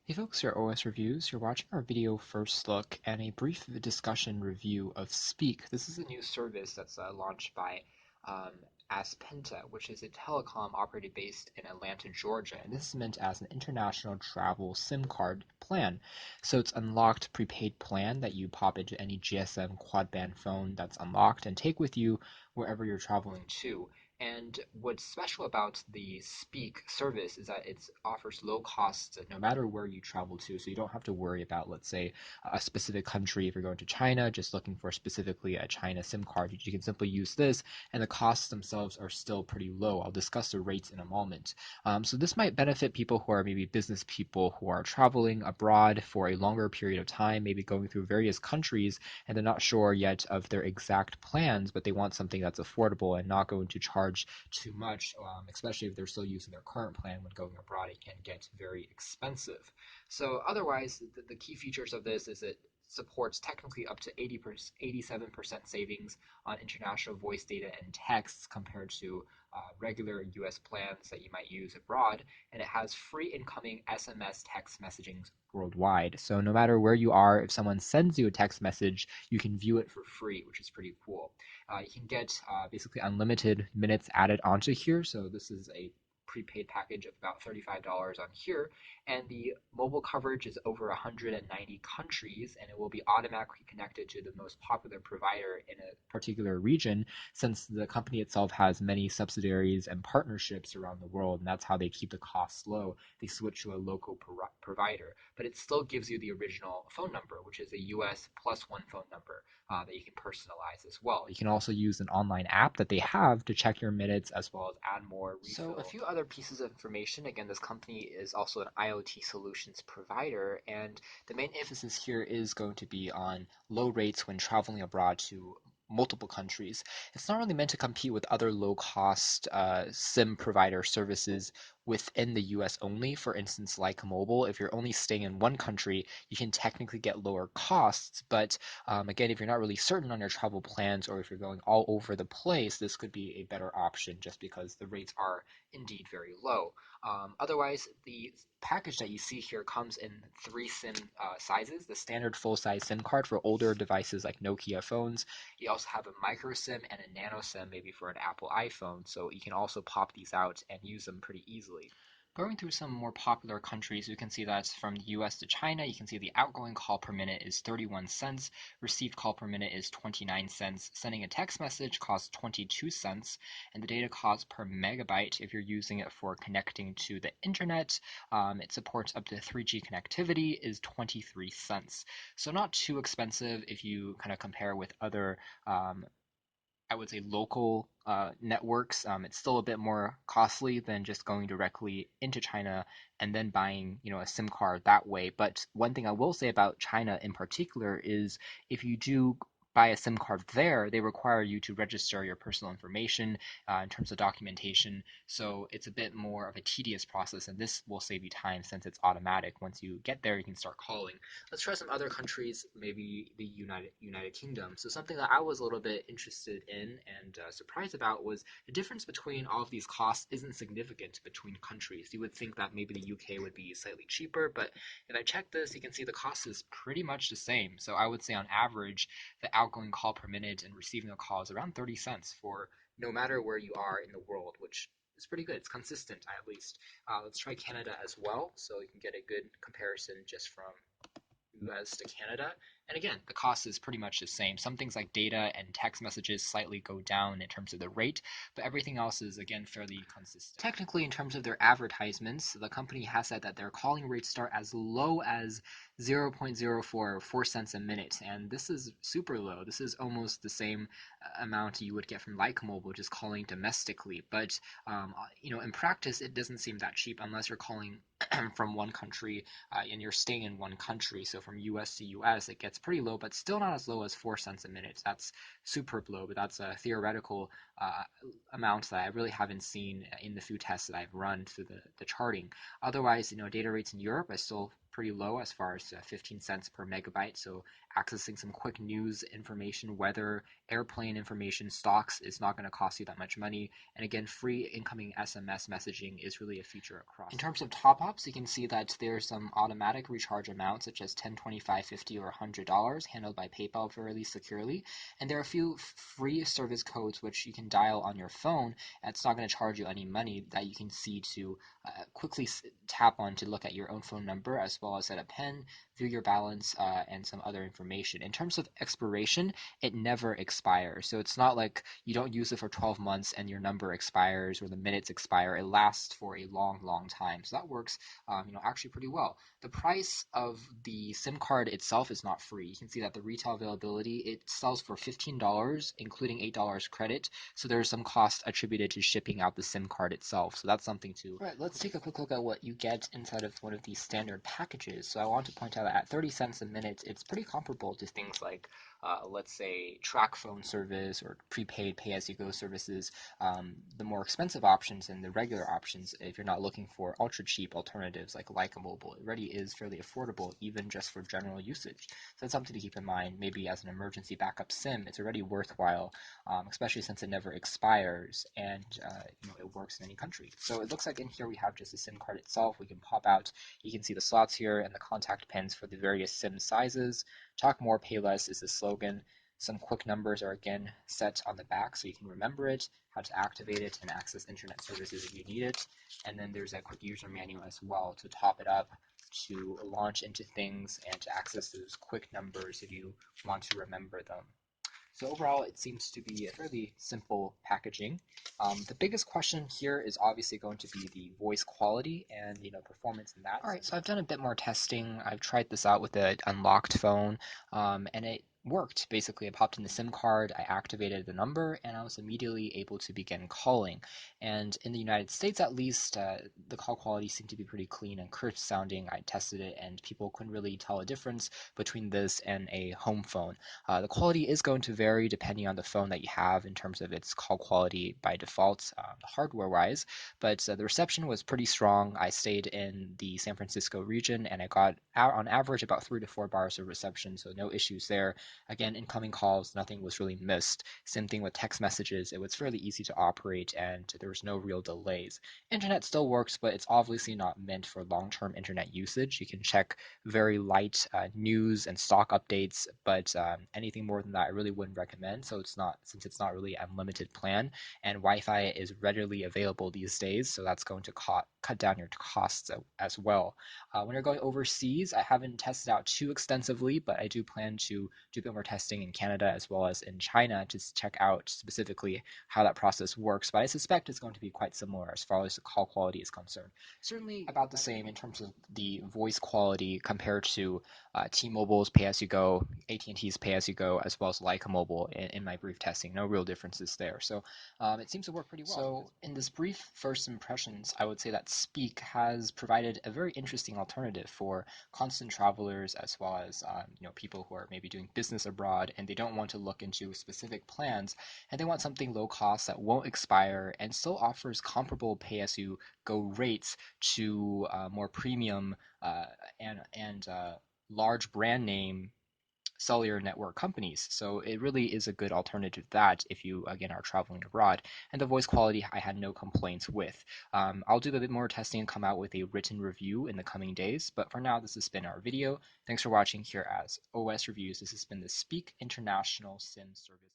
Hey folks, your OS Reviews. You're watching our video first look and a brief discussion review of Speeek. This is a new service that's launched by um, Aspenta, which is a telecom operator based in Atlanta, Georgia. And this is meant as an international travel SIM card plan. So it's unlocked prepaid plan that you pop into any GSM quad band phone that's unlocked and take with you wherever you're traveling to. And what's special about the Speeek service is that it offers low costs no matter where you travel to. So you don't have to worry about, let's say, a specific country. If you're going to China, just looking for specifically a China SIM card, you can simply use this, and the costs themselves are still pretty low. I'll discuss the rates in a moment. So this might benefit people who are maybe business people who are traveling abroad for a longer period of time, maybe going through various countries, and they're not sure yet of their exact plans, but they want something that's affordable and not going to charge too much, especially if they're still using their current plan when going abroad. It can get very expensive. So otherwise, the key features of this is it supports technically up to 87% savings on international voice data and texts compared to regular US plans that you might use abroad, and it has free incoming SMS text messaging worldwide. So no matter where you are, if someone sends you a text message, you can view it for free, which is pretty cool. You can get basically unlimited minutes added onto here. So this is a prepaid package of about $35 on here, and the mobile coverage is over 190 countries, and it will be automatically connected to the most popular provider in a particular region, since the company itself has many subsidiaries and partnerships around the world, and that's how they keep the costs low. They switch to a local provider, but it still gives you the original phone number, which is a US plus one phone number that you can personalize as well. You can also use an online app that they have to check your minutes as well as add more refill. So a few other pieces of information. Again, this company is also an IoT solutions provider, and the main emphasis here is going to be on low rates when traveling abroad to multiple countries. It's not really meant to compete with other low-cost SIM provider services within the US only. For instance, like mobile, if you're only staying in one country, you can technically get lower costs. But again, if you're not really certain on your travel plans or if you're going all over the place, this could be a better option just because the rates are indeed very low. Otherwise, the package that you see here comes in three SIM sizes: the standard full-size SIM card for older devices like Nokia phones. You also have a micro SIM and a nano SIM, maybe for an Apple iPhone. So you can also pop these out and use them pretty easily. Going through some more popular countries, you can see that from the US to China, you can see the outgoing call per minute is 31 cents, received call per minute is 29 cents, sending a text message costs 22 cents, and the data cost per megabyte, if you're using it for connecting to the internet, it supports up to 3G connectivity, is 23 cents. So not too expensive if you kind of compare with other I would say local networks. It's still a bit more costly than just going directly into China and then buying, a SIM card that way. But one thing I will say about China in particular is if you do buy a SIM card there, they require you to register your personal information in terms of documentation. So it's a bit more of a tedious process, and this will save you time since it's automatic. Once you get there, you can start calling. Let's try some other countries, maybe the United Kingdom. So something that I was a little bit interested in and surprised about was the difference between all of these costs isn't significant between countries. You would think that maybe the UK would be slightly cheaper, but if I check this, you can see the cost is pretty much the same. So I would say on average, the outgoing call per minute and receiving a call is around 30 cents for no matter where you are in the world, which is pretty good. It's consistent at least. Let's try Canada as well, so you can get a good comparison just from US to Canada. And again, the cost is pretty much the same. Some things like data and text messages slightly go down in terms of the rate, but everything else is again fairly consistent. Technically, in terms of their advertisements, the company has said that their calling rates start as low as 0.04 or 4 cents a minute, and this is super low. This is almost the same amount you would get from Like Mobile just calling domestically. But in practice, it doesn't seem that cheap unless you're calling from one country and you're staying in one country. So from US to US, it gets pretty low, but still not as low as 4 cents a minute. That's superb low, but that's a theoretical uh, amount that I really haven't seen in the few tests that I've run through the charting. Otherwise, data rates in Europe are still pretty low as far as 15 cents per megabyte. So accessing some quick news information, weather, airplane information, stocks is not going to cost you that much money. And again, free incoming SMS messaging is really a feature across. In terms of top-ups, you can see that there's some automatic recharge amounts such as 10, 25, 50, or $100 handled by PayPal fairly securely. And there are a few free service codes which you can dial on your phone. And it's not going to charge you any money that you can see to quickly tap on to look at your own phone number as well as at a pen, view your balance, and some other information. In terms of expiration, it never expires. So it's not like you don't use it for 12 months and your number expires or the minutes expire. It lasts for a long, long time. So that works, actually pretty well. The price of the SIM card itself is not free. You can see that the retail availability, it sells for $15, including $8 credit. So there's some cost attributed to shipping out the SIM card itself. So that's something to. All right, let's take a quick look at what you get inside of one of these standard packages. So I want to point out that at 30 cents a minute, it's pretty comparable to things like let's say track phone service or prepaid pay-as-you-go services, the more expensive options and the regular options. If you're not looking for ultra cheap alternatives like Leica Mobile, it already is fairly affordable even just for general usage. So that's something to keep in mind. Maybe as an emergency backup SIM, it's already worthwhile, especially since it never expires and it works in any country. So it looks like in here we have just the SIM card itself. We can pop out. You can see the slots here and the contact pins for the various SIM sizes. Talk more, pay less is the slogan. Some quick numbers are again set on the back so you can remember it, how to activate it, and access internet services if you need it. And then there's a quick user manual as well to top it up, to launch into things, and to access those quick numbers if you want to remember them. So overall, it seems to be a fairly simple packaging. The biggest question here is obviously going to be the voice quality and performance in that. All right, so I've done a bit more testing. I've tried this out with an unlocked phone, and it worked. Basically, I popped in the SIM card, I activated the number, and I was immediately able to begin calling. And in the United States, at least, the call quality seemed to be pretty clean and crisp sounding. I tested it, and people couldn't really tell a difference between this and a home phone. The quality is going to vary depending on the phone that you have in terms of its call quality by default, hardware-wise, but the reception was pretty strong. I stayed in the San Francisco region, and I got on average about 3 to 4 bars of reception, so no issues there. Again, incoming calls, nothing was really missed. Same thing with text messages. It was fairly easy to operate, and there was no real delays. Internet still works, but it's obviously not meant for long-term internet usage. You can check very light news and stock updates, but anything more than that I really wouldn't recommend. So since it's not really an unlimited plan, and Wi-Fi is readily available these days, so that's going to cut down your costs as well. When you're going overseas, I haven't tested out too extensively, but I do plan to do a bit more testing in Canada as well as in China to check out specifically how that process works. But I suspect it's going to be quite similar as far as the call quality is concerned. Certainly about the same in terms of the voice quality compared to T-Mobile's pay-as-you-go, AT&T's pay-as-you-go, as well as Leica Mobile in my brief testing. No real differences there. So it seems to work pretty well. So in this brief first impressions, I would say that Speeek has provided a very interesting alternative for constant travelers as well as people who are maybe doing business abroad and they don't want to look into specific plans and they want something low cost that won't expire and still offers comparable pay-as-you-go rates to more premium and large brand name cellular network companies. So it really is a good alternative to that if you, again, are traveling abroad. And the voice quality I had no complaints with. I'll do a bit more testing and come out with a written review in the coming days. But for now, this has been our video. Thanks for watching here as OS Reviews. This has been the Speeek International SIM Service.